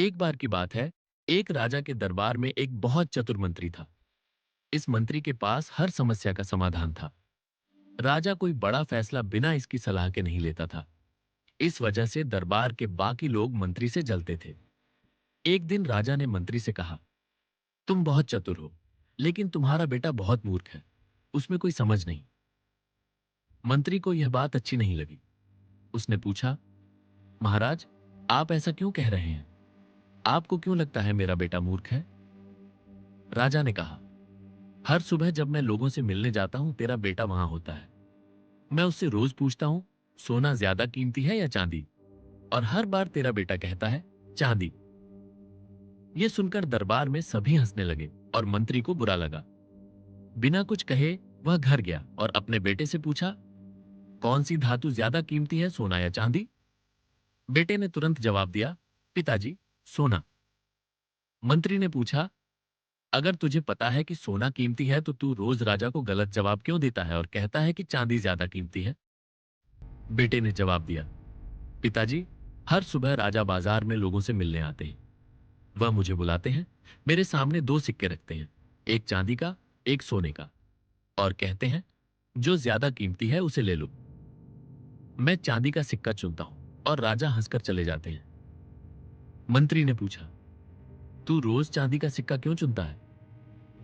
एक बार की बात है। एक राजा के दरबार में एक बहुत चतुर मंत्री था। इस मंत्री के पास हर समस्या का समाधान था। राजा कोई बड़ा फैसला बिना इसकी सलाह के नहीं लेता था। इस वजह से दरबार के बाकी लोग मंत्री से जलते थे। एक दिन राजा ने मंत्री से कहा, तुम बहुत चतुर हो, लेकिन तुम्हारा बेटा बहुत मूर्ख है। उसमें कोई समझ नहीं। मंत्री को यह बात अच्छी नहीं लगी। उसने पूछा, महाराज, आप ऐसा क्यों कह रहे हैं? आपको क्यों लगता है मेरा बेटा मूर्ख है? राजा ने कहा, हर सुबह जब मैं लोगों से मिलने जाता हूं, तेरा बेटा वहां होता है। मैं उससे रोज पूछता हूं, सोना ज्यादा कीमती है या चांदी? और हर बार तेरा बेटा कहता है, चांदी। यह सुनकर दरबार में सभी हंसने लगे और मंत्री को बुरा लगा। बिना कुछ कहे वह घर गया और अपने बेटे से पूछा, कौन सी धातु ज्यादा कीमती है, सोना या चांदी? बेटे ने तुरंत जवाब दिया, पिताजी, सोना। मंत्री ने पूछा, अगर तुझे पता है कि सोना कीमती है तो तू रोज राजा को गलत जवाब क्यों देता है और कहता है कि चांदी ज्यादा कीमती है? बेटे ने जवाब दिया, पिताजी, हर सुबह राजा बाजार में लोगों से मिलने आते हैं। वह मुझे बुलाते हैं, मेरे सामने दो सिक्के रखते हैं, एक चांदी का, एक सोने का, और कहते हैं, जो ज्यादा कीमती है उसे ले लो। मैं चांदी का सिक्का चुनता हूं और राजा हंसकर चले जाते हैं। मंत्री ने पूछा, तू रोज चांदी का सिक्का क्यों चुनता है?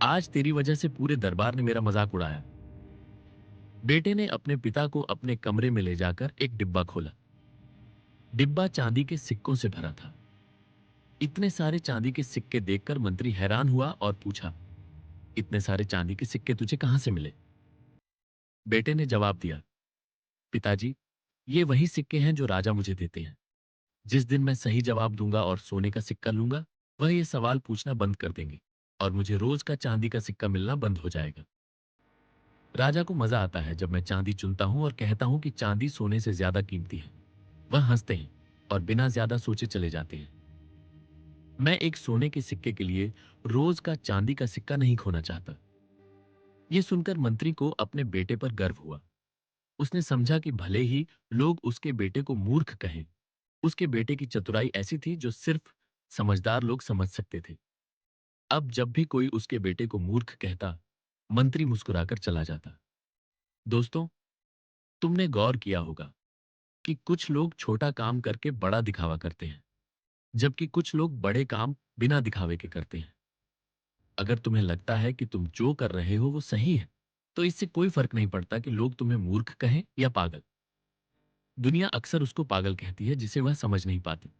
आज तेरी वजह से पूरे दरबार ने मेरा मजाक उड़ाया। बेटे ने अपने पिता को अपने कमरे में ले जाकर एक डिब्बा खोला। डिब्बा चांदी के सिक्कों से भरा था। इतने सारे चांदी के सिक्के देखकर मंत्री हैरान हुआ और पूछा, इतने सारे चांदी के सिक्के तुझे कहां से मिले? बेटे ने जवाब दिया, पिताजी, ये वही सिक्के हैं जो राजा मुझे देते हैं। जिस दिन मैं सही जवाब दूंगा और सोने का सिक्का लूंगा, वह ये सवाल पूछना बंद कर देंगे और मुझे रोज का चांदी का सिक्का मिलना बंद हो जाएगा। राजा को मजा आता है जब मैं चांदी चुनता हूं और कहता हूं कि चांदी सोने से ज्यादा कीमती है। वह हंसते हैं और बिना ज्यादा सोचे चले जाते हैं। मैं एक सोने के सिक्के के लिए रोज का चांदी का सिक्का नहीं खोना चाहता। यह सुनकर मंत्री को अपने बेटे पर गर्व हुआ। उसने समझा कि भले ही लोग उसके बेटे को मूर्ख कहें, उसके बेटे की चतुराई ऐसी थी जो सिर्फ समझदार लोग समझ सकते थे। अब जब भी कोई उसके बेटे को मूर्ख कहता, मंत्री मुस्कुराकर चला जाता। दोस्तों, तुमने गौर किया होगा कि कुछ लोग छोटा काम करके बड़ा दिखावा करते हैं, जबकि कुछ लोग बड़े काम बिना दिखावे के करते हैं। अगर तुम्हें लगता है कि तुम जो कर रहे हो वो सही है, तो इससे कोई फर्क नहीं पड़ता कि लोग तुम्हें मूर्ख कहें या पागल। दुनिया अक्सर उसको पागल कहती है जिसे वह समझ नहीं पाती।